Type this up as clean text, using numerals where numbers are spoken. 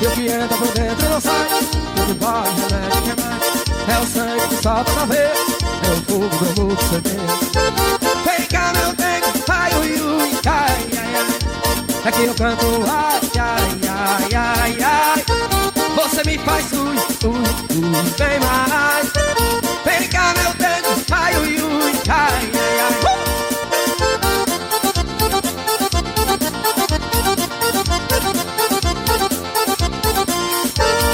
E o que entra por dentro não sai. O que vai, remete, remete. É o sangue que salta na veia. É o fogo do amor que semeia. Vem cá, meu tempo, ai, ui, ui, ai, ai, ai. É que eu canto, ai, ai, ai.